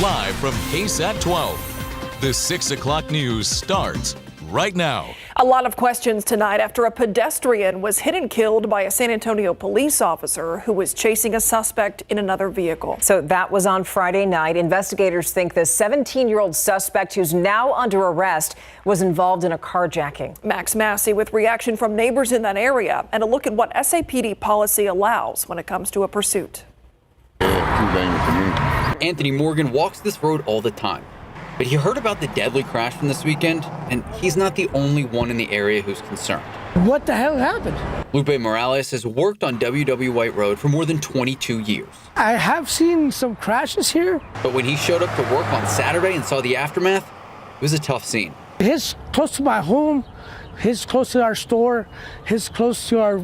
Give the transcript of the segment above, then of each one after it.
Live from KSAT 12, the 6 o'clock news starts right now. A lot of questions tonight after a pedestrian was hit and killed by a San Antonio police officer who was chasing a suspect in another vehicle. So that was on Friday night. Investigators think the 17-year-old suspect, who's now under arrest, was involved in a carjacking. Max Massey with reaction from neighbors in that area and a look at what SAPD policy allows when it comes to a pursuit. Anthony Morgan walks this road all the time, but he heard about the deadly crash from this weekend, and he's not the only one in the area who's concerned. What the hell happened? Lupe Morales has worked on WW White Road for more than 22 years. I have seen some crashes here. But when he showed up to work on Saturday and saw the aftermath, it was a tough scene. He's close to my home, he's close to our store, he's close to our,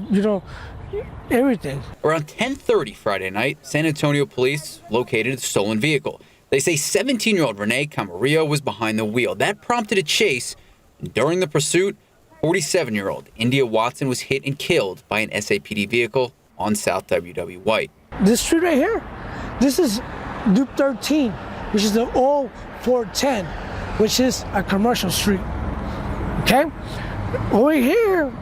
everything. Around 10:30 Friday night, San Antonio police located a stolen vehicle. They say 17-year-old Renee Camarillo was behind the wheel. That prompted a chase. And during the pursuit, 47-year-old India Watson was hit and killed by an SAPD vehicle on South WW White. This street right here, this is Loop 13, which is the old 410, which is a commercial street. Okay? Over here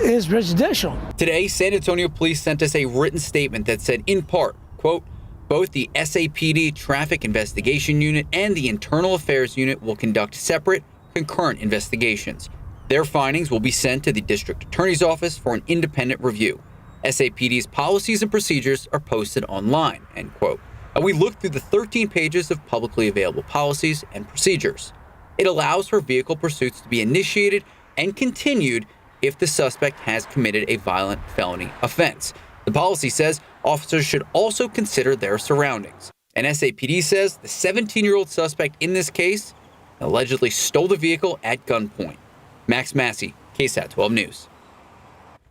is residential. Today, San Antonio police sent us a written statement that said, in part, quote, both the SAPD Traffic Investigation Unit and the Internal Affairs Unit will conduct separate, concurrent investigations. Their findings will be sent to the District Attorney's Office for an independent review. SAPD's policies and procedures are posted online, end quote. And we looked through the 13 pages of publicly available policies and procedures. It allows for vehicle pursuits to be initiated and continued if the suspect has committed a violent felony offense. The policy says officers should also consider their surroundings. And SAPD says the 17-year-old suspect in this case allegedly stole the vehicle at gunpoint. Max Massey, KSAT 12 News.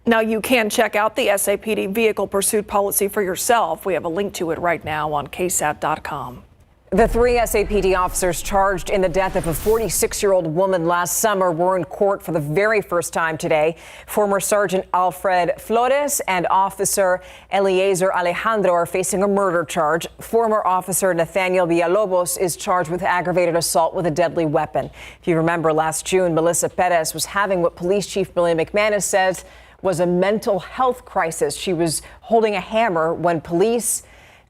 Now you can check out the SAPD vehicle pursuit policy for yourself. We have a link to it right now on KSAT.com. The 3 SAPD officers charged in the death of a 46-year-old woman last summer were in court for the very first time today. Former Sergeant Alfred Flores and Officer Eliezer Alejandro are facing a murder charge. Former Officer Nathaniel Villalobos is charged with aggravated assault with a deadly weapon. If you remember, last June, Melissa Perez was having what Police Chief Billy McManus says was a mental health crisis. She was holding a hammer when police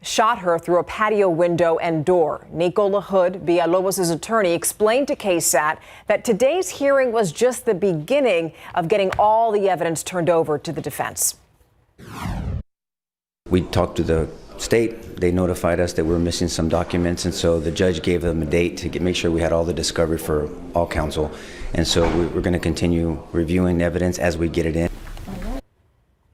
shot her through a patio window and door. Nico LaHood, Villalobos' attorney, explained to KSAT that today's hearing was just the beginning of getting all the evidence turned over to the defense. We talked to the state. They notified us that we were missing some documents, and so the judge gave them a date to make sure we had all the discovery for all counsel. And so we're going to continue reviewing evidence as we get it in.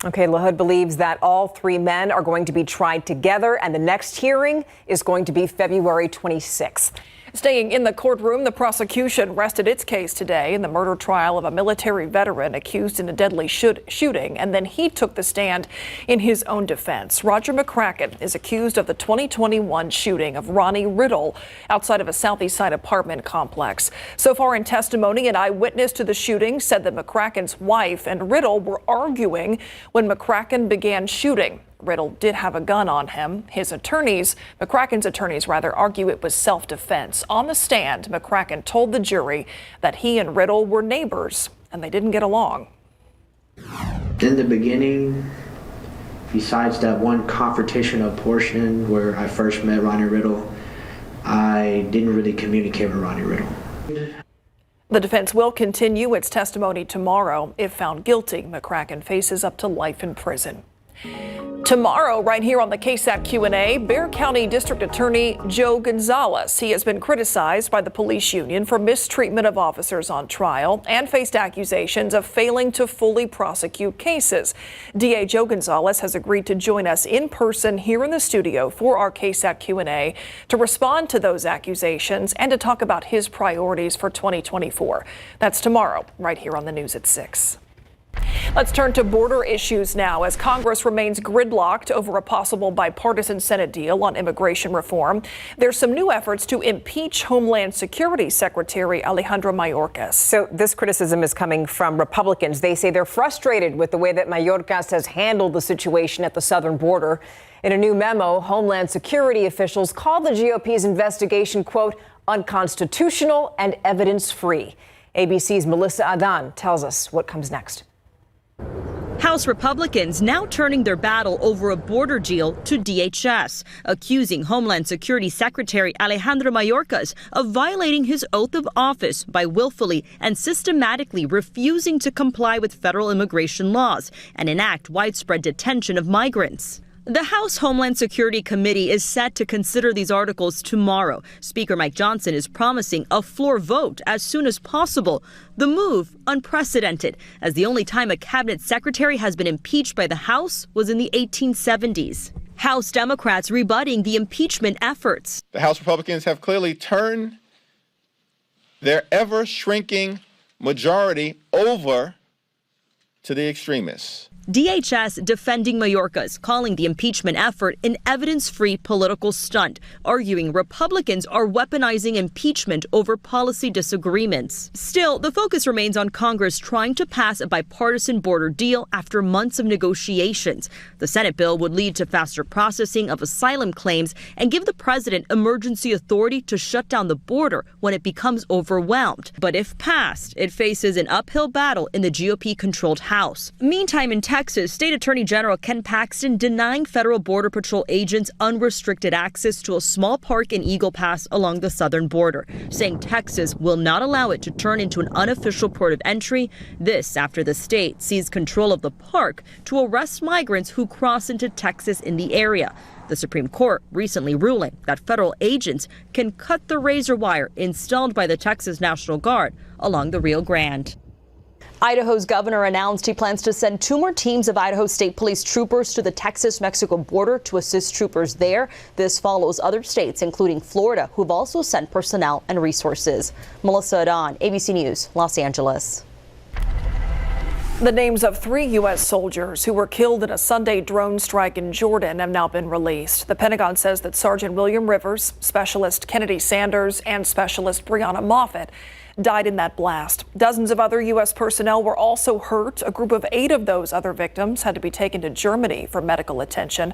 Okay, LaHood believes that all 3 men are going to be tried together, and the next hearing is going to be February 26th. Staying in the courtroom, the prosecution rested its case today in the murder trial of a military veteran accused in a deadly shooting, and then he took the stand in his own defense. Roger McCracken is accused of the 2021 shooting of Ronnie Riddle outside of a Southeast Side apartment complex. So far in testimony, an eyewitness to the shooting said that McCracken's wife and Riddle were arguing when McCracken began shooting. Riddle did have a gun on him. McCracken's attorneys argue it was self-defense. On the stand, McCracken told the jury that he and Riddle were neighbors and they didn't get along. In the beginning, besides that one confrontational portion where I first met Ronnie Riddle, I didn't really communicate with Ronnie Riddle. The defense will continue its testimony tomorrow. If found guilty, McCracken faces up to life in prison. Tomorrow, right here on the KSAT Q&A, Bexar County District Attorney Joe Gonzalez. He has been criticized by the police union for mistreatment of officers on trial and faced accusations of failing to fully prosecute cases. DA Joe Gonzalez has agreed to join us in person here in the studio for our KSAT Q&A to respond to those accusations and to talk about his priorities for 2024. That's tomorrow, right here on the news at 6. Let's turn to border issues now as Congress remains gridlocked over a possible bipartisan Senate deal on immigration reform. There's some new efforts to impeach Homeland Security Secretary Alejandro Mayorkas. So this criticism is coming from Republicans. They say they're frustrated with the way that Mayorkas has handled the situation at the southern border. In a new memo, Homeland Security officials call the GOP's investigation, quote, unconstitutional and evidence-free. ABC's Melissa Adan tells us what comes next. House Republicans now turning their battle over a border deal to DHS, accusing Homeland Security Secretary Alejandro Mayorkas of violating his oath of office by willfully and systematically refusing to comply with federal immigration laws and enact widespread detention of migrants. The House Homeland Security Committee is set to consider these articles tomorrow. Speaker Mike Johnson is promising a floor vote as soon as possible. The move unprecedented, as the only time a cabinet secretary has been impeached by the House was in the 1870s. House Democrats rebutting the impeachment efforts. The House Republicans have clearly turned their ever-shrinking majority over to the extremists. DHS defending Mayorkas, calling the impeachment effort an evidence-free political stunt, arguing Republicans are weaponizing impeachment over policy disagreements. Still, the focus remains on Congress trying to pass a bipartisan border deal after months of negotiations. The Senate bill would lead to faster processing of asylum claims and give the president emergency authority to shut down the border when it becomes overwhelmed. But if passed, it faces an uphill battle in the GOP-controlled House. Meantime, in Texas, State Attorney General Ken Paxton denying federal Border Patrol agents unrestricted access to a small park in Eagle Pass along the southern border, saying Texas will not allow it to turn into an unofficial port of entry. This after the state seized control of the park to arrest migrants who cross into Texas in the area. The Supreme Court recently ruling that federal agents can cut the razor wire installed by the Texas National Guard along the Rio Grande. Idaho's governor announced he plans to send 2 more teams of Idaho State Police troopers to the Texas-Mexico border to assist troopers there. This follows other states, including Florida, who have also sent personnel and resources. Melissa Adan, ABC News, Los Angeles. The names of 3 U.S. soldiers who were killed in a Sunday drone strike in Jordan have now been released. The Pentagon says that Sergeant William Rivers, Specialist Kennedy Sanders, and Specialist Breonna Moffett died in that blast. Dozens of other U.S. personnel were also hurt. A group of 8 of those other victims had to be taken to Germany for medical attention.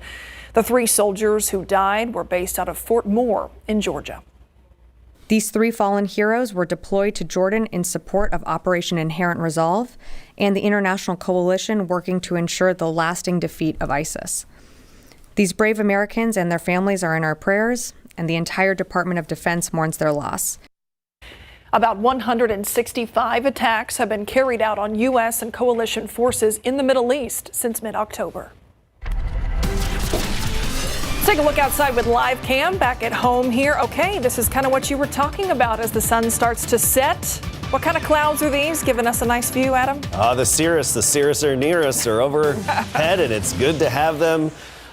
The 3 soldiers who died were based out of Fort Moore in Georgia. These 3 fallen heroes were deployed to Jordan in support of Operation Inherent Resolve and the international coalition working to ensure the lasting defeat of ISIS. These brave Americans and their families are in our prayers, and the entire Department of Defense mourns their loss. About 165 attacks have been carried out on U.S. and coalition forces in the Middle East since mid-October. Let's take a look outside with live cam back at home here. Okay, this is kind of what you were talking about as the sun starts to set. What kind of clouds are these? Giving us a nice view, Adam? The cirrus or nearest are overhead, and it's good to have them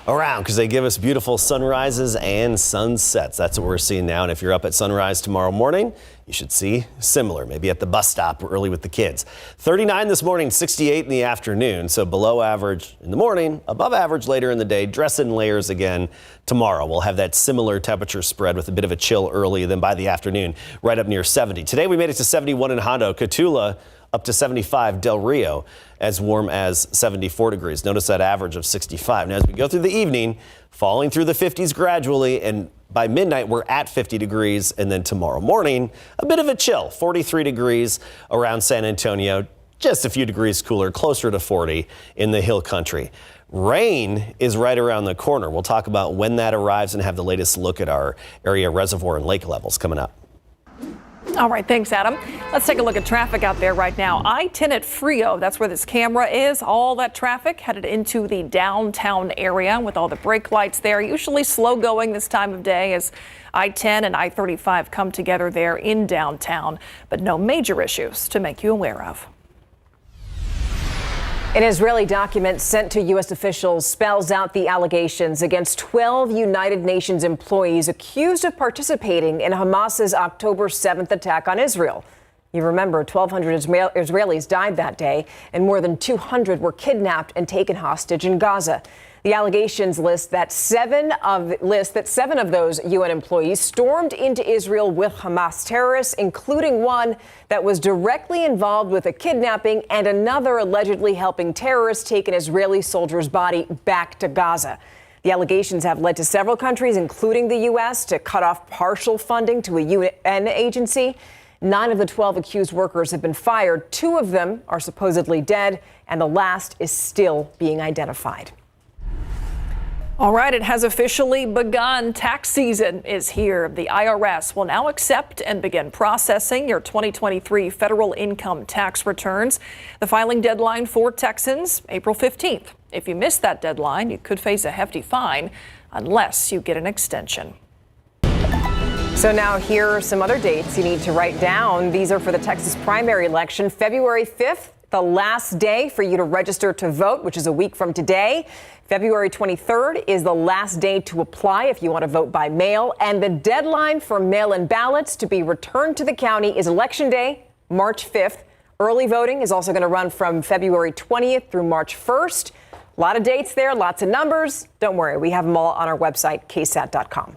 around because they give us beautiful sunrises and sunsets. That's what we're seeing now. And if you're up at sunrise tomorrow morning, you should see similar, maybe at the bus stop early with the kids. 39 this morning, 68 in the afternoon. So below average in the morning, above average later in the day. Dress in layers again tomorrow. We'll have that similar temperature spread with a bit of a chill early, then by the afternoon, right up near 70. Today we made it to 71 in Hondo, Cotulla, up to 75, Del Rio, as warm as 74 degrees. Notice that average of 65. Now, as we go through the evening, falling through the 50s gradually, and by midnight, we're at 50 degrees. And then tomorrow morning, a bit of a chill, 43 degrees around San Antonio, just a few degrees cooler, closer to 40 in the hill country. Rain is right around the corner. We'll talk about when that arrives and have the latest look at our area reservoir and lake levels coming up. All right, thanks, Adam. Let's take a look at traffic out there right now. I-10 at Frio, that's where this camera is. All that traffic headed into the downtown area with all the brake lights there. Usually slow going this time of day as I-10 and I-35 come together there in downtown, but no major issues to make you aware of. An Israeli document sent to U.S. officials spells out the allegations against 12 United Nations employees accused of participating in Hamas's October 7th attack on Israel. You remember 1,200 Israelis died that day, and more than 200 were kidnapped and taken hostage in Gaza. The allegations list that seven of those UN employees stormed into Israel with Hamas terrorists, including one that was directly involved with a kidnapping and another allegedly helping terrorists take an Israeli soldier's body back to Gaza. The allegations have led to several countries, including the U.S., to cut off partial funding to a UN agency. 9 of the 12 accused workers have been fired. 2 of them are supposedly dead, and the last is still being identified. All right, it has officially begun. Tax season is here. The IRS will now accept and begin processing your 2023 federal income tax returns. The filing deadline for Texans, April 15th. If you miss that deadline, you could face a hefty fine unless you get an extension. So now here are some other dates you need to write down. These are for the Texas primary election, February 5th. The last day for you to register to vote, which is a week from today. February 23rd is the last day to apply if you want to vote by mail. And the deadline for mail-in ballots to be returned to the county is Election Day, March 5th. Early voting is also going to run from February 20th through March 1st. A lot of dates there, lots of numbers. Don't worry, we have them all on our website, KSAT.com.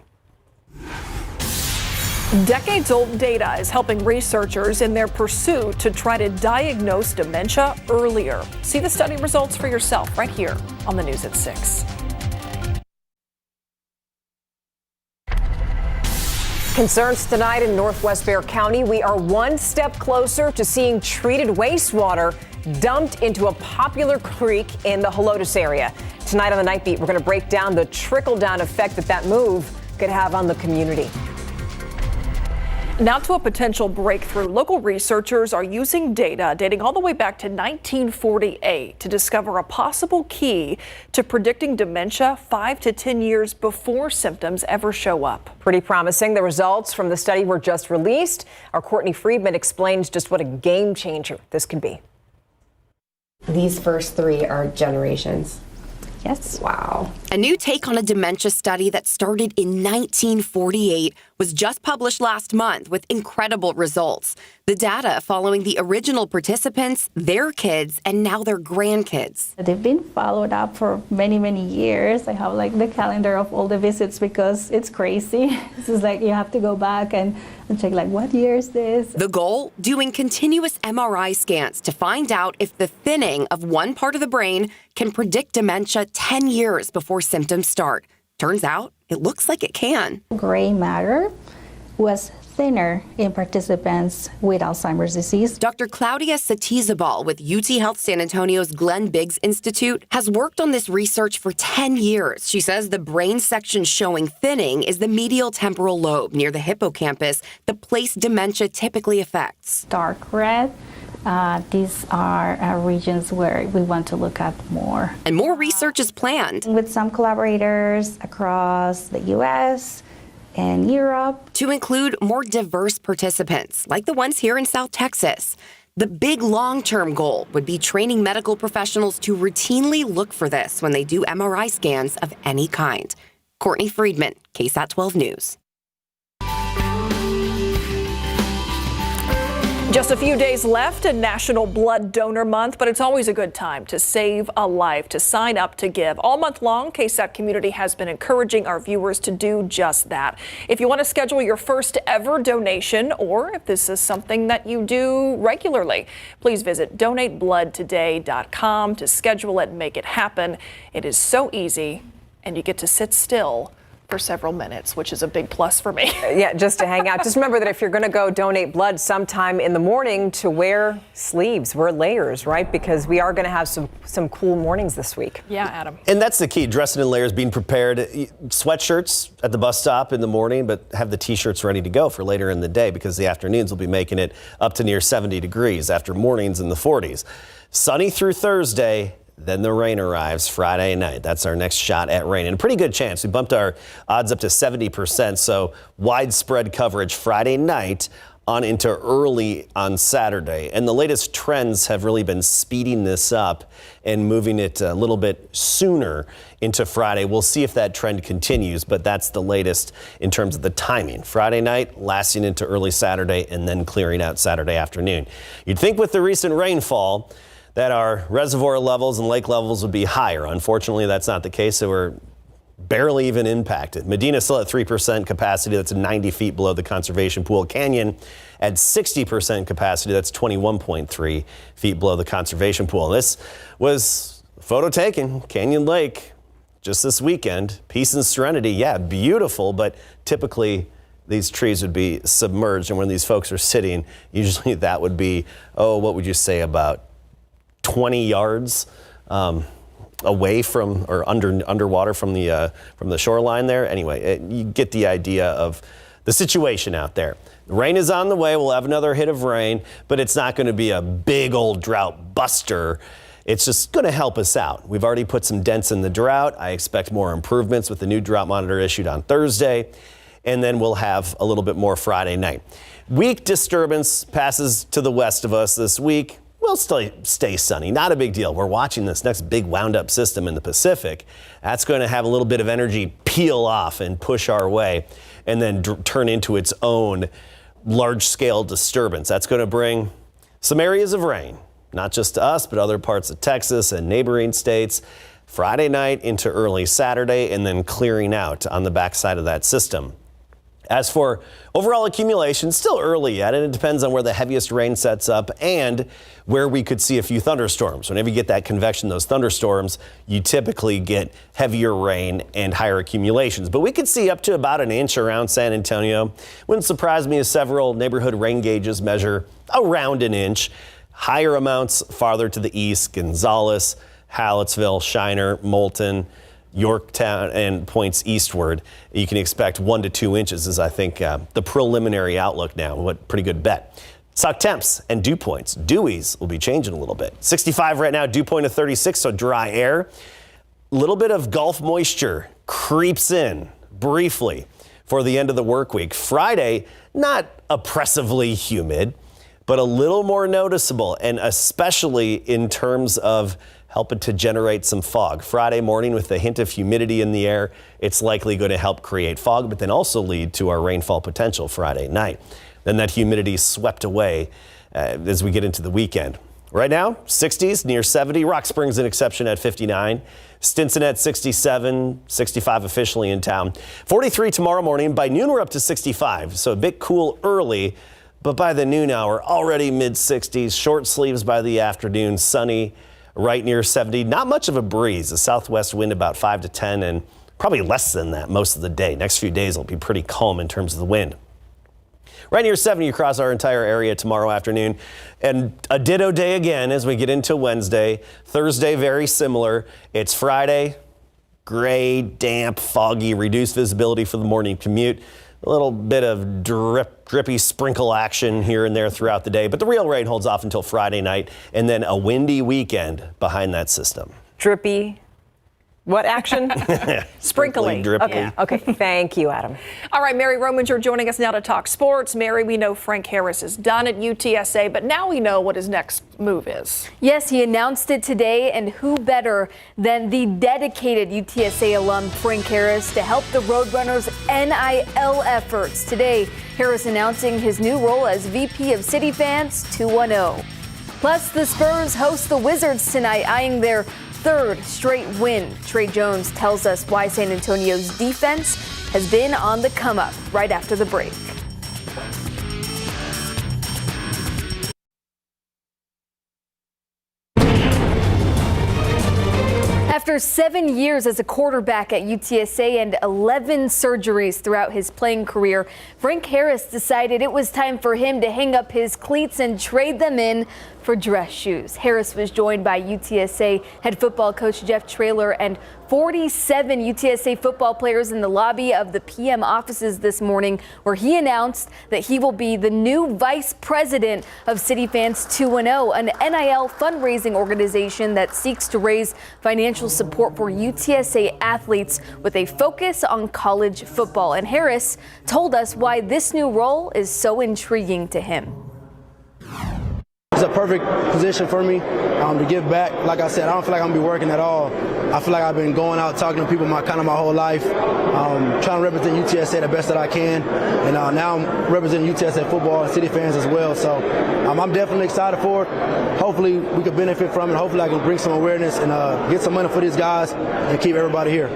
Decades-old data is helping researchers in their pursuit to try to diagnose dementia earlier. See the study results for yourself right here on the News at 6. Concerns tonight in Northwest Bexar County. We are one step closer to seeing treated wastewater dumped into a popular creek in the Helotes area. Tonight on the Night Beat, we're going to break down the trickle-down effect that move could have on the community. Now to a potential breakthrough. Local researchers are using data dating all the way back to 1948 to discover a possible key to predicting dementia 5 to 10 years before symptoms ever show up. Pretty promising. The results from the study were just released. Our Courtney Friedman explains just what a game changer this can be. These first 3 are generations. Yes. Wow. A new take on a dementia study that started in 1948 was just published last month with incredible results. The data following the original participants, their kids, and now their grandkids. They've been followed up for many, many years. I have like the calendar of all the visits because it's crazy. This is like you have to go back and check like what year is this? The goal? Doing continuous MRI scans to find out if the thinning of one part of the brain can predict dementia 10 years before symptoms start. Turns out, it looks like it can. Gray matter was thinner in participants with Alzheimer's disease. Dr. Claudia Satizabal with UT Health San Antonio's Glenn Biggs Institute has worked on this research for 10 years. She says the brain section showing thinning is the medial temporal lobe near the hippocampus, the place dementia typically affects. Dark red. These are regions where we want to look at more. And more research is planned. With some collaborators across the U.S. and Europe. To include more diverse participants, like the ones here in South Texas. The big long-term goal would be training medical professionals to routinely look for this when they do MRI scans of any kind. Courtney Friedman, KSAT 12 News. Just a few days left in National Blood Donor Month, but it's always a good time to save a life, to sign up to give. All month long, KSAT Community has been encouraging our viewers to do just that. If you want to schedule your first ever donation, or if this is something that you do regularly, please visit donatebloodtoday.com to schedule it and make it happen. It is so easy, and you get to sit still for several minutes, which is a big plus for me. Yeah, just to hang out. Just remember that if you're going to go donate blood sometime in the morning, to wear sleeves, wear layers, right? Because we are going to have some cool mornings this week. Yeah, Adam. And that's the key, dressing in layers, being prepared. Sweatshirts at the bus stop in the morning, but have the t-shirts ready to go for later in the day because the afternoons will be making it up to near 70 degrees after mornings in the 40s. Sunny through Thursday. Then the rain arrives Friday night. That's our next shot at rain. And a pretty good chance. We bumped our odds up to 70%, so widespread coverage Friday night. on into early on Saturday. And the latest trends have really been speeding this up and moving it a little bit sooner into Friday. We'll see if that trend continues, but that's the latest in terms of the timing. Friday night lasting into early Saturday and then clearing out Saturday afternoon. You'd think with the recent rainfall that our reservoir levels and lake levels would be higher. Unfortunately, that's not the case. So we're barely even impacted. Medina still at 3% capacity. That's 90 feet below the conservation pool. Canyon at 60% capacity. That's 21.3 feet below the conservation pool. This was photo taken, Canyon Lake, just this weekend. Peace and serenity. Yeah, beautiful, but typically these trees would be submerged. And when these folks are sitting, usually that would be, what would you say, about 20 yards away from or underwater from the shoreline there. Anyway, you get the idea of the situation out there. The rain is on the way. We'll have another hit of rain, but it's not going to be a big old drought buster. It's just going to help us out. We've already put some dents in the drought. I expect more improvements with the new drought monitor issued on Thursday, and then we'll have a little bit more Friday night. Weak disturbance passes to the west of us this week. We'll stay sunny. Not a big deal. We're watching this next big wound-up system in the Pacific. That's going to have a little bit of energy peel off and push our way and then turn into its own large-scale disturbance. That's going to bring some areas of rain, not just to us, but other parts of Texas and neighboring states. Friday night into early Saturday and then clearing out on the backside of that system. As for overall accumulation, still early yet, and it depends on where the heaviest rain sets up and where we could see a few thunderstorms. Whenever you get that convection, those thunderstorms, you typically get heavier rain and higher accumulations. But we could see up to about an inch around San Antonio. Wouldn't surprise me if several neighborhood rain gauges measure around an inch. Higher amounts farther to the east, Gonzales, Hallettsville, Shiner, Moulton, Yorktown, and points eastward. You can expect 1 to 2 inches is, I think, the preliminary outlook now. What pretty good bet. Suck temps and dew points. Dewies will be changing a little bit. 65 right now, dew point of 36, so dry air. A little bit of Gulf moisture creeps in briefly for the end of the work week. Friday, not oppressively humid, but a little more noticeable, and especially in terms of helping to generate some fog. Friday morning with a hint of humidity in the air, it's likely going to help create fog, but then also lead to our rainfall potential Friday night. Then that humidity swept away as we get into the weekend. Right now, 60s, near 70. Rock Springs an exception at 59. Stinson at 67, 65 officially in town. 43 tomorrow morning. By noon, we're up to 65, so a bit cool early, but by the noon hour, already mid-60s. Short sleeves by the afternoon, sunny, right near 70. Not much of a breeze. A southwest wind about 5 to 10 and probably less than that most of the day. Next few days will be pretty calm in terms of the wind. Right near 70 across our entire area tomorrow afternoon. And a ditto day again as we get into Wednesday. Thursday, very similar. It's Friday, gray, damp, foggy, reduced visibility for the morning commute. A little bit of drippy sprinkle action here and there throughout the day, but the real rain holds off until Friday night, and then a windy weekend behind that system. Drippy. What action? Sprinkly. Okay. Thank you, Adam. All right, Mary Rominger joining us now to talk sports. Mary, we know Frank Harris is done at UTSA, but now we know what his next move is. Yes, he announced it today, and who better than the dedicated UTSA alum Frank Harris to help the Roadrunners' NIL efforts. Today, Harris announcing his new role as VP of City Fans 2.0. Plus, the Spurs host the Wizards tonight, eyeing their third straight win. Trey Jones tells us why San Antonio's defense has been on the come up right after the break. After 7 years as a quarterback at UTSA and 11 surgeries throughout his playing career, Frank Harris decided it was time for him to hang up his cleats and trade them in for dress shoes. Harris was joined by UTSA head football coach Jeff Traylor and 47 UTSA football players in the lobby of the PM offices this morning, where he announced that he will be the new vice president of City Fans 2.0, an NIL fundraising organization that seeks to raise financial support for UTSA athletes with a focus on college football. And Harris told us why this new role is so intriguing to him. It's a perfect position for me to give back. Like I said, I don't feel like I'm going to be working at all. I feel like I've been going out talking to people my whole life, trying to represent UTSA the best that I can. And now I'm representing UTSA football and City Fans as well. So I'm definitely excited for it. Hopefully we can benefit from it. Hopefully I can bring some awareness and get some money for these guys and keep everybody here.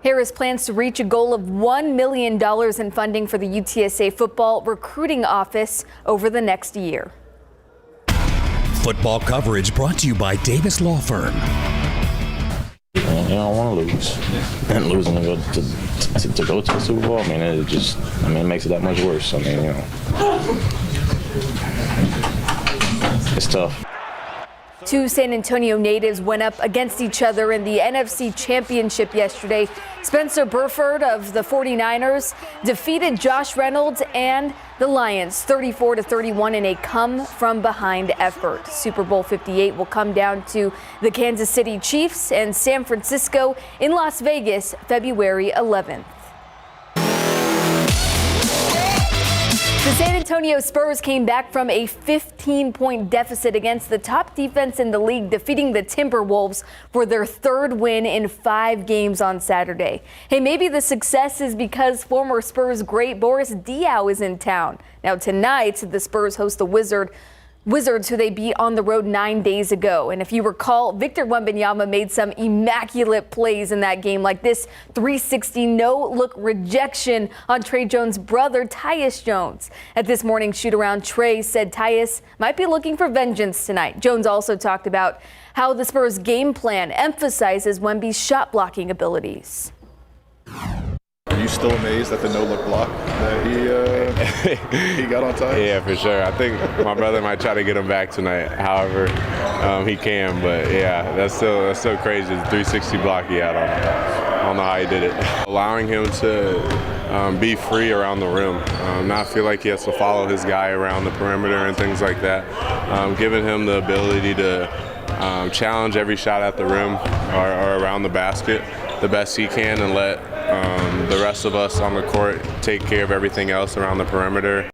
Harris plans to reach a goal of $1 million in funding for the UTSA football recruiting office over the next year. Football coverage brought to you by Davis Law Firm. You don't want to lose. And losing to go to the Super Bowl, it makes it that much worse. It's tough. Two San Antonio natives went up against each other in the NFC Championship yesterday. Spencer Burford of the 49ers defeated Josh Reynolds and the Lions 34-31 in a come-from-behind effort. Super Bowl 58 will come down to the Kansas City Chiefs and San Francisco in Las Vegas, February 11th. The San Antonio Spurs came back from a 15-point deficit against the top defense in the league, defeating the Timberwolves for their third win in 5 games on Saturday. Hey, maybe the success is because former Spurs great Boris Diaw is in town. Now tonight, the Spurs host the Wizards, who they beat on the road 9 days ago. And if you recall, Victor Wembanyama made some immaculate plays in that game, like this 360 no-look rejection on Trey Jones' brother, Tyus Jones. At this morning's shoot-around, Trey said Tyus might be looking for vengeance tonight. Jones also talked about how the Spurs' game plan emphasizes Wemby's shot-blocking abilities. Are you still amazed at the no-look block that he got on time? Yeah, for sure. I think my brother might try to get him back tonight, however he can. But yeah, that's still crazy. The 360 block he had on him. I don't know how he did it. Allowing him to be free around the rim, not feel like he has to follow his guy around the perimeter and things like that. Giving him the ability to challenge every shot at the rim or around the basket the best he can, and let the rest of us on the court take care of everything else around the perimeter.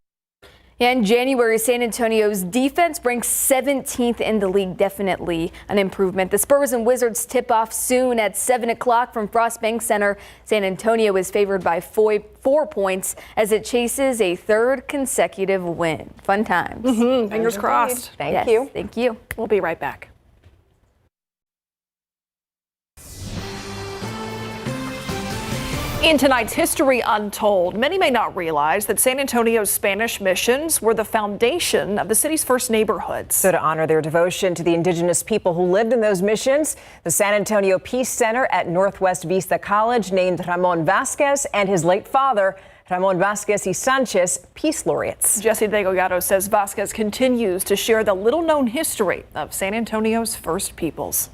In January, San Antonio's defense ranks 17th in the league, definitely an improvement. The Spurs and Wizards tip off soon at 7 o'clock from Frost Bank Center. San Antonio is favored by 4 points as it chases a third consecutive win. Fun times. Fingers crossed. Thank you. Thank you. We'll be right back. In tonight's History Untold, many may not realize that San Antonio's Spanish missions were the foundation of the city's first neighborhoods. So to honor their devotion to the indigenous people who lived in those missions, the San Antonio Peace Center at Northwest Vista College named Ramon Vasquez and his late father, Ramon Vasquez y Sanchez, Peace Laureates. Jesse Degollado says Vasquez continues to share the little-known history of San Antonio's first peoples.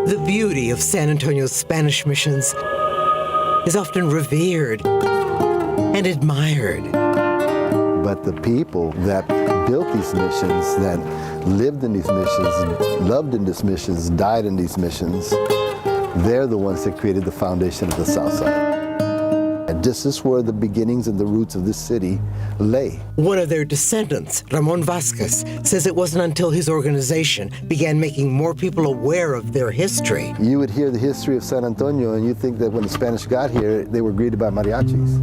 The beauty of San Antonio's Spanish missions is often revered and admired. But the people that built these missions, that lived in these missions, loved in these missions, died in these missions, they're the ones that created the foundation of the South Side. And this is where the beginnings and the roots of this city lay. One of their descendants, Ramon Vasquez, says it wasn't until his organization began making more people aware of their history. You would hear the history of San Antonio and you think that when the Spanish got here, they were greeted by mariachis.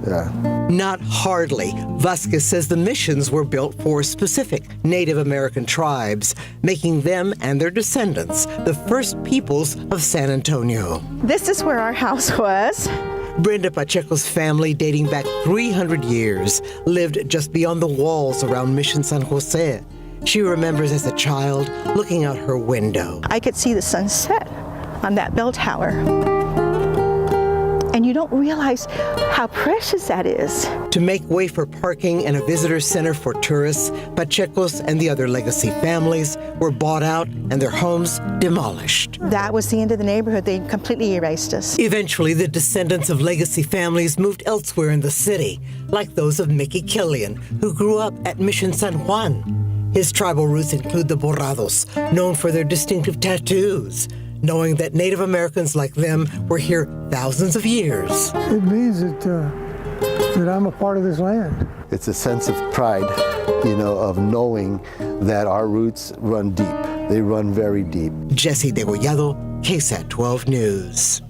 Yeah. Not hardly. Vasquez says the missions were built for specific Native American tribes, making them and their descendants the first peoples of San Antonio. This is where our house was. Brenda Pacheco's family, dating back 300 years, lived just beyond the walls around Mission San Jose. She remembers as a child looking out her window. I could see the sunset on that bell tower. And you don't realize how precious that is. To make way for parking and a visitor center for tourists, Pacheco's and the other legacy families were bought out and their homes demolished. That was the end of the neighborhood. They completely erased us. Eventually, the descendants of legacy families moved elsewhere in the city, like those of Mickey Killian, who grew up at Mission San Juan. His tribal roots include the Borrados, known for their distinctive tattoos, knowing that Native Americans like them were here thousands of years. It means that I'm a part of this land. It's a sense of pride, of knowing that our roots run deep. They run very deep. Jesse Degollado, KSAT 12 News.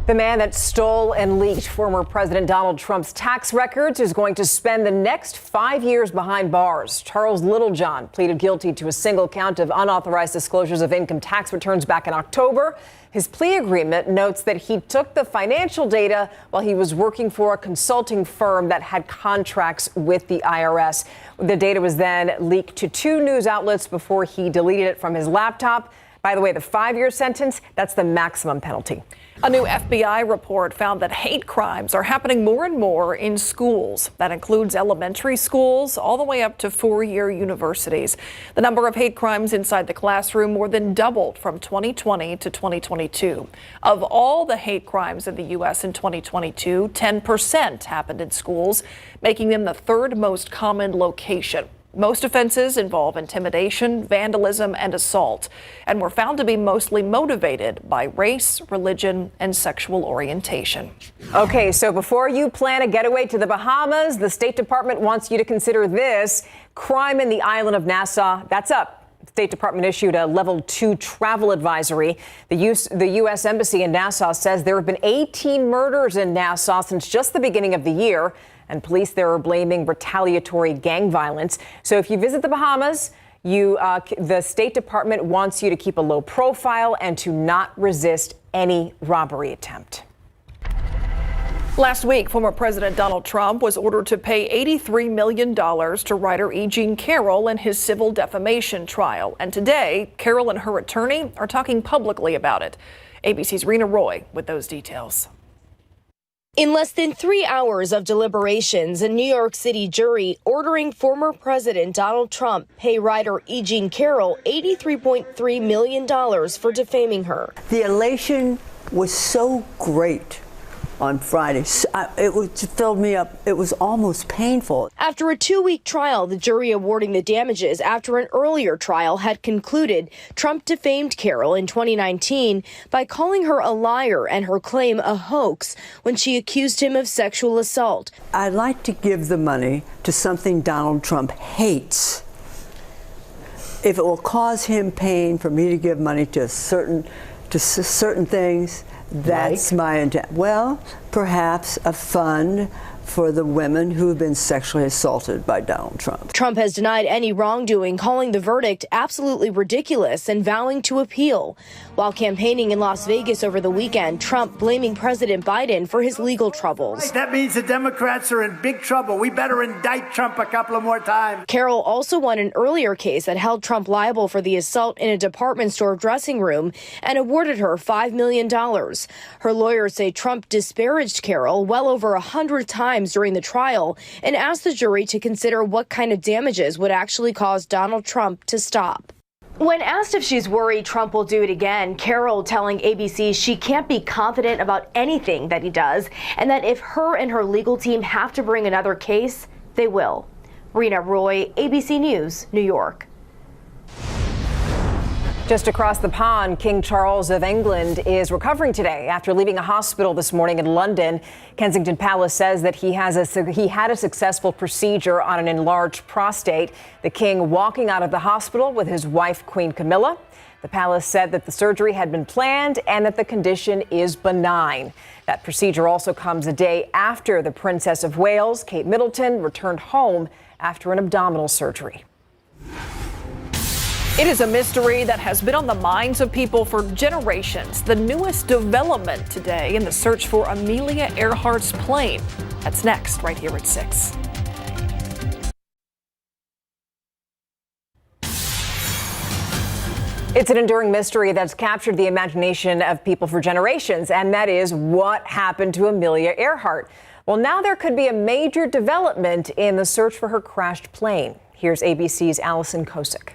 The man that stole and leaked former President Donald Trump's tax records is going to spend the next 5 years behind bars. Charles Littlejohn pleaded guilty to a single count of unauthorized disclosures of income tax returns back in October. His plea agreement notes that he took the financial data while he was working for a consulting firm that had contracts with the IRS. The data was then leaked to 2 news outlets before he deleted it from his laptop. By the way, the 5-year sentence, that's the maximum penalty. A new FBI report found that hate crimes are happening more and more in schools. That includes elementary schools all the way up to 4-year universities. The number of hate crimes inside the classroom more than doubled from 2020 to 2022. Of all the hate crimes in the U.S. in 2022, 10% happened in schools, making them the 3rd most common location. Most offenses involve intimidation, vandalism, and assault, and were found to be mostly motivated by race, religion, and sexual orientation. Okay, so before you plan a getaway to the Bahamas, the State Department wants you to consider this: crime in the island of Nassau. That's up. The State Department issued a level 2 travel advisory. The U.S. Embassy in Nassau says there have been 18 murders in Nassau since just the beginning of the year. And police there are blaming retaliatory gang violence. So if you visit the Bahamas, the State Department wants you to keep a low profile and to not resist any robbery attempt. Last week, former President Donald Trump was ordered to pay $83 million to writer E. Jean Carroll in his civil defamation trial. And today, Carroll and her attorney are talking publicly about it. ABC's Rena Roy with those details. In less than 3 hours of deliberations, a New York City jury ordering former President Donald Trump pay writer E. Jean Carroll $83.3 million for defaming her. The elation was so great on Friday. It filled me up. It was almost painful. After a 2-week trial, the jury awarding the damages after an earlier trial had concluded Trump defamed Carroll in 2019 by calling her a liar and her claim a hoax when she accused him of sexual assault. I'd like to give the money to something Donald Trump hates. If it will cause him pain for me to give money to certain things, that's my intent. Well, perhaps a fund for the women who have been sexually assaulted by Donald Trump. Trump has denied any wrongdoing, calling the verdict absolutely ridiculous and vowing to appeal. While campaigning in Las Vegas over the weekend, Trump blaming President Biden for his legal troubles. That means the Democrats are in big trouble. We better indict Trump a couple of more times. Carroll also won an earlier case that held Trump liable for the assault in a department store dressing room and awarded her $5 million. Her lawyers say Trump disparaged Carroll well over 100 times during the trial and asked the jury to consider what kind of damages would actually cause Donald Trump to stop. When asked if she's worried Trump will do it again, Carroll telling ABC she can't be confident about anything that he does and that if her and her legal team have to bring another case, they will. Rena Roy, ABC News, New York. Just across the pond, King Charles of England is recovering today after leaving a hospital this morning in London. Kensington Palace says that he had a successful procedure on an enlarged prostate. The king walking out of the hospital with his wife, Queen Camilla. The palace said that the surgery had been planned and that the condition is benign. That procedure also comes a day after the Princess of Wales, Kate Middleton, returned home after an abdominal surgery. It is a mystery that has been on the minds of people for generations. The newest development today in the search for Amelia Earhart's plane. That's next, right here at 6. It's an enduring mystery that's captured the imagination of people for generations, and that is what happened to Amelia Earhart. Well, now there could be a major development in the search for her crashed plane. Here's ABC's Allison Kosick.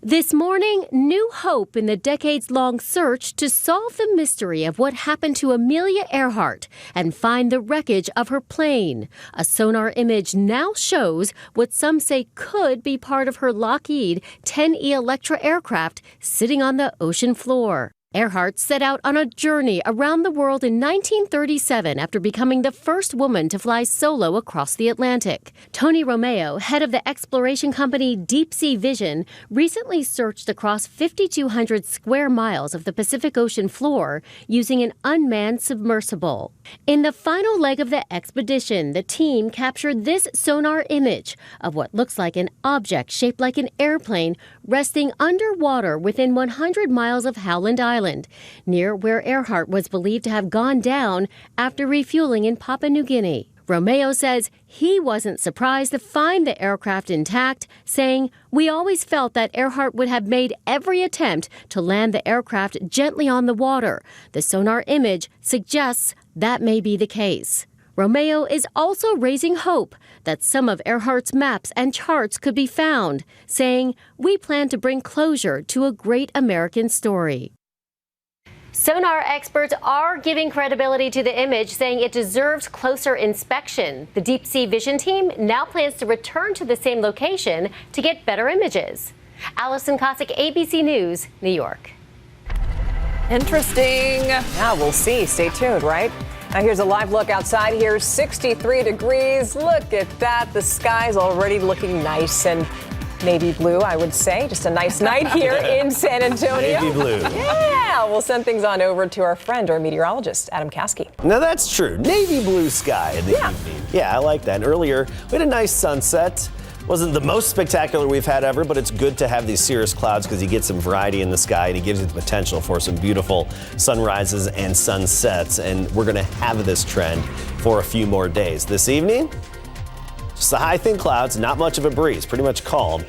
This morning, new hope in the decades-long search to solve the mystery of what happened to Amelia Earhart and find the wreckage of her plane. A sonar image now shows what some say could be part of her Lockheed 10E Electra aircraft sitting on the ocean floor. Earhart set out on a journey around the world in 1937 after becoming the first woman to fly solo across the Atlantic. Tony Romeo, head of the exploration company Deep Sea Vision, recently searched across 5,200 square miles of the Pacific Ocean floor using an unmanned submersible. In the final leg of the expedition, the team captured this sonar image of what looks like an object shaped like an airplane resting underwater within 100 miles of Howland Island, near where Earhart was believed to have gone down after refueling in Papua New Guinea. Romeo says he wasn't surprised to find the aircraft intact, saying, "We always felt that Earhart would have made every attempt to land the aircraft gently on the water. The sonar image suggests that may be the case." Romeo is also raising hope that some of Earhart's maps and charts could be found, saying, "We plan to bring closure to a great American story." Sonar experts are giving credibility to the image, saying it deserves closer inspection. The Deep Sea Vision team now plans to return to the same location to get better images. Allison Kosick, ABC News, New York. Interesting. Yeah, we'll see. Stay tuned, right? Now here's a live look outside here, 63 degrees. Look at that. The sky's already looking nice and navy blue, I would say. Just a nice night here in San Antonio. Navy blue. Yeah, we'll send things on over to our friend, our meteorologist, Adam Caskey. Now that's true. Navy blue sky in the evening. Yeah, I like that. And earlier, we had a nice sunset. Wasn't the most spectacular we've had ever, but it's good to have these cirrus clouds because you get some variety in the sky and it gives you the potential for some beautiful sunrises and sunsets. And we're going to have this trend for a few more days. This evening, just the high thin clouds, not much of a breeze, pretty much calm.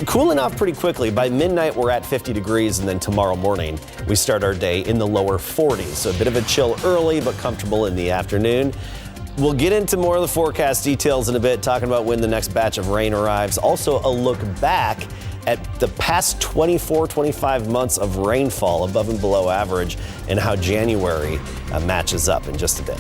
Cooling off pretty quickly. By midnight, we're at 50 degrees, and then tomorrow morning, we start our day in the lower 40s. So a bit of a chill early, but comfortable in the afternoon. We'll get into more of the forecast details in a bit, talking about when the next batch of rain arrives. Also, a look back at the past 24, 25 months of rainfall above and below average and how January matches up in just a bit.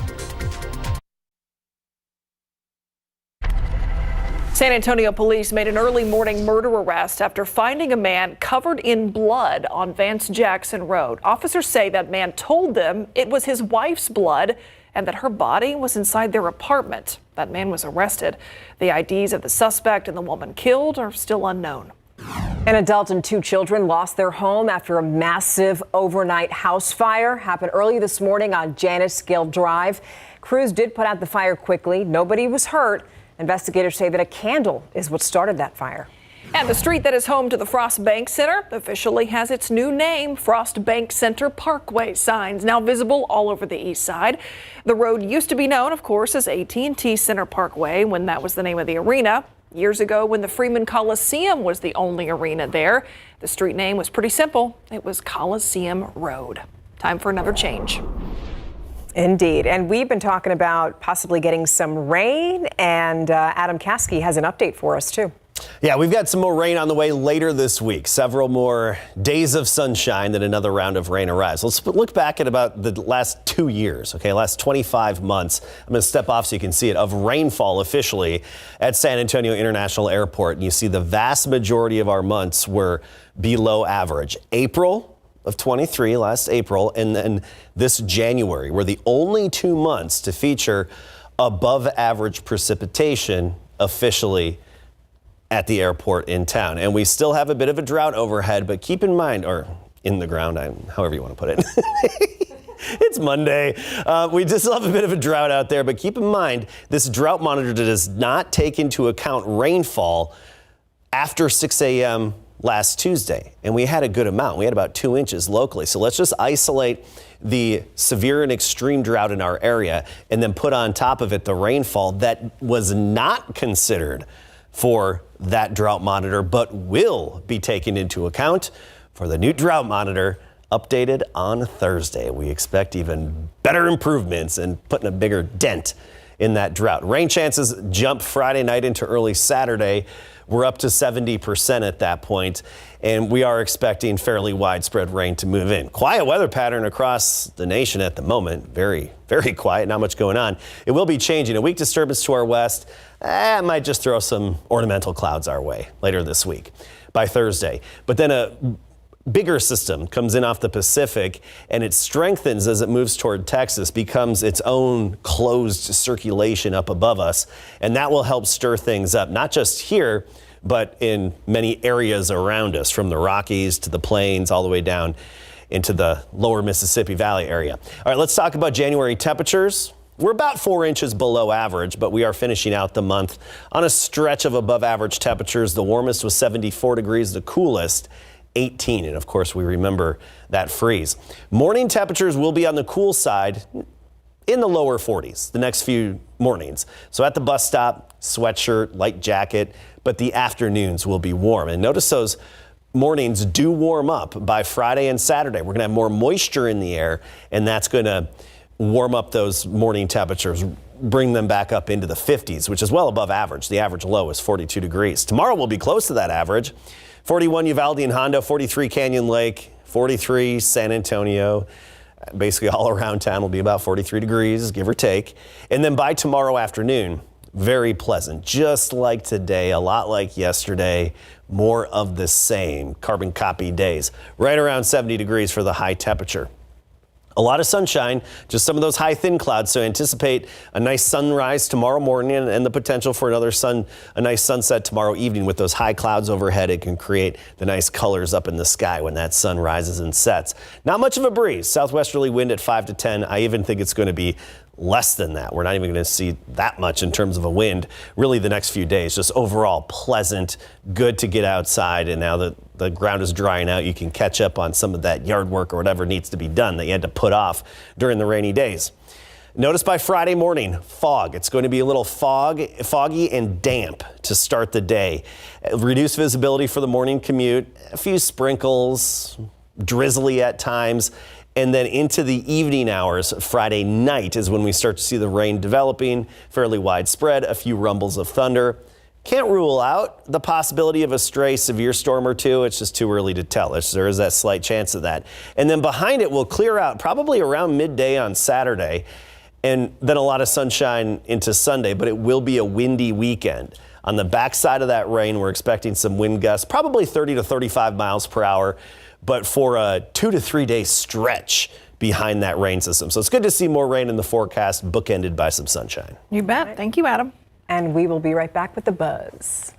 San Antonio police made an early morning murder arrest after finding a man covered in blood on Vance Jackson Road. Officers say that man told them it was his wife's blood and that her body was inside their apartment. That man was arrested. The IDs of the suspect and the woman killed are still unknown. An adult and two children lost their home after a massive overnight house fire happened early this morning on Janice Gill Drive. Crews did put out the fire quickly. Nobody was hurt. Investigators say that a candle is what started that fire. And the street that is home to the Frost Bank Center officially has its new name, Frost Bank Center Parkway. Signs now visible all over the east side. The road used to be known, of course, as AT&T Center Parkway when that was the name of the arena. Years ago, when the Freeman Coliseum was the only arena there, the street name was pretty simple. It was Coliseum Road. Time for another change. Indeed. And we've been talking about possibly getting some rain, and Adam Caskey has an update for us, too. Yeah, we've got some more rain on the way later this week. Several more days of sunshine, then another round of rain arrives. Let's look back at about the last 2 years, okay, last 25 months. I'm going to step off so you can see it, of rainfall officially at San Antonio International Airport. And you see the vast majority of our months were below average. April of 23, last April, and then this January were the only 2 months to feature above average precipitation officially at the airport in town. And we still have a bit of a drought overhead, but keep in mind, or in the ground, however you want to put it. It's Monday. We just have a bit of a drought out there, but keep in mind, this drought monitor does not take into account rainfall after 6 a.m. last Tuesday. And we had a good amount. We had about 2 inches locally. So let's just isolate the severe and extreme drought in our area and then put on top of it the rainfall that was not considered for that drought monitor, but will be taken into account for the new drought monitor updated on Thursday. We expect even better improvements and putting a bigger dent in that drought. Rain chances jump Friday night into early Saturday. We're up to 70% at that point, and we are expecting fairly widespread rain to move in. Quiet weather pattern across the nation at the moment. Very, very quiet, not much going on. It will be changing. A weak disturbance to our west might just throw some ornamental clouds our way later this week by Thursday. But then a bigger system comes in off the Pacific, and it strengthens as it moves toward Texas, becomes its own closed circulation up above us, and that will help stir things up, not just here, but in many areas around us, from the Rockies to the plains all the way down into the lower Mississippi Valley area. All right, let's talk about January temperatures. We're about 4 inches below average, but we are finishing out the month on a stretch of above average temperatures. The warmest was 74 degrees, the coolest 18, and of course we remember that freeze. Morning temperatures will be on the cool side in the lower 40s the next few mornings. So at the bus stop, sweatshirt, light jacket, but the afternoons will be warm. And notice those mornings do warm up by Friday and Saturday. We're going to have more moisture in the air, and that's going to warm up those morning temperatures, bring them back up into the 50s, which is well above average. The average low is 42 degrees. Tomorrow will be close to that average. 41 Uvalde and Hondo, 43 Canyon Lake, 43 San Antonio. Basically all around town will be about 43 degrees, give or take. And then by tomorrow afternoon, very pleasant, just like today, a lot like yesterday, more of the same carbon copy days, right around 70 degrees for the high temperature. A lot of sunshine, just some of those high thin clouds. So anticipate a nice sunrise tomorrow morning and the potential for a nice sunset tomorrow evening with those high clouds overhead. It can create the nice colors up in the sky when that sun rises and sets. Not much of a breeze. Southwesterly wind at 5 to 10. I even think it's going to be less than that. We're not even going to see that much in terms of a wind really the next few days. Just overall pleasant, good to get outside. And now that the ground is drying out, you can catch up on some of that yard work or whatever needs to be done that you had to put off during the rainy days. Notice by Friday morning, fog. It's going to be a little foggy and damp to start the day. Reduced visibility for the morning commute, a few sprinkles, drizzly at times. And then into the evening hours, Friday night is when we start to see the rain developing, fairly widespread, a few rumbles of thunder. Can't rule out the possibility of a stray severe storm or two. It's just too early to tell. There is that slight chance of that. And then behind it will clear out probably around midday on Saturday, and then a lot of sunshine into Sunday, but it will be a windy weekend. On the backside of that rain, we're expecting some wind gusts, probably 30 to 35 miles per hour. But for a 2 to 3 day stretch behind that rain system. So it's good to see more rain in the forecast, bookended by some sunshine. You bet. Thank you, Adam. And we will be right back with the buzz.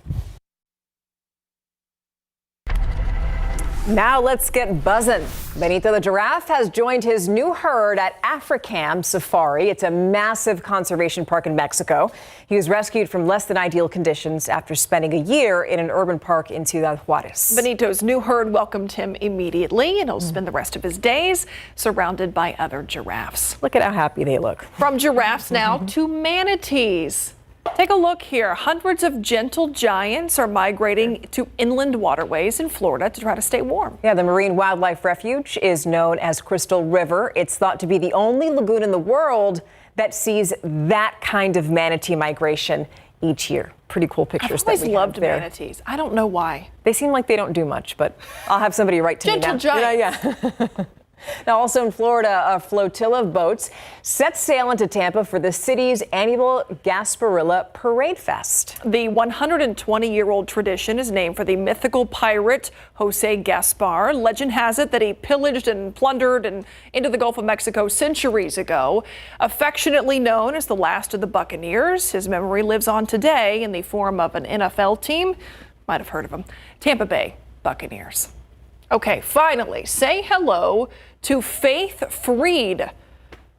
Now let's get buzzing. Benito the giraffe has joined his new herd at Africam Safari. It's a massive conservation park in Mexico. He was rescued from less than ideal conditions after spending a year in an urban park in Ciudad Juarez. Benito's new herd welcomed him immediately, and he'll spend the rest of his days surrounded by other giraffes. Look at how happy they look. From giraffes now to manatees. Take a look here. Hundreds of gentle giants are migrating to inland waterways in Florida to try to stay warm. Yeah, the Marine Wildlife Refuge is known as Crystal River. It's thought to be the only lagoon in the world that sees that kind of manatee migration each year. Pretty cool pictures. I've always loved there. manatees. I don't know why. They seem like they don't do much, but I'll have somebody write to me now. Gentle giants. Yeah. Now, also in Florida, a flotilla of boats set sail into Tampa for the city's annual Gasparilla Parade Fest. The 120-year-old tradition is named for the mythical pirate Jose Gaspar. Legend has it that he pillaged and plundered into the Gulf of Mexico centuries ago. Affectionately known as the last of the Buccaneers, his memory lives on today in the form of an NFL team. Might have heard of them. Tampa Bay Buccaneers. Okay, finally, say hello to Faith Freed.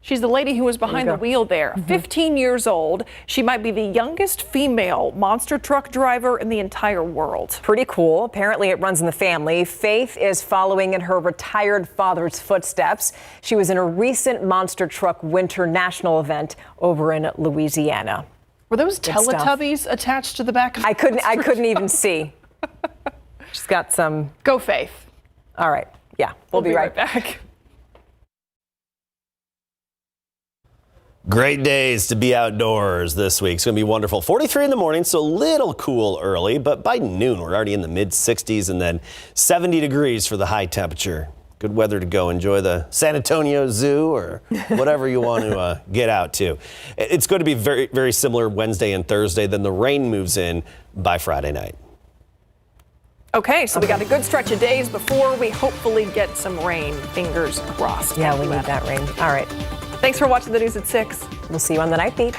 She's the lady who was behind the wheel there. 15 years old. She might be the youngest female monster truck driver in the entire world. Pretty cool. Apparently it runs in the family. Faith is following in her retired father's footsteps. She was in a recent monster truck winter national event over in Louisiana. Were those Teletubbies attached to the back of I couldn't even see. She's got some. Go Faith. All right. Yeah, we'll be right back. Great days to be outdoors this week. It's going to be wonderful. 43 in the morning, so a little cool early, but by noon, we're already in the mid 60s and then 70 degrees for the high temperature. Good weather to go enjoy the San Antonio Zoo or whatever you want to get out to. It's going to be very, very similar Wednesday and Thursday. Then the rain moves in by Friday night. Okay, so we got a good stretch of days before we hopefully get some rain. Fingers crossed. Yeah, we need that rain. All right. Thanks for watching the news at 6. We'll see you on the Night Beat.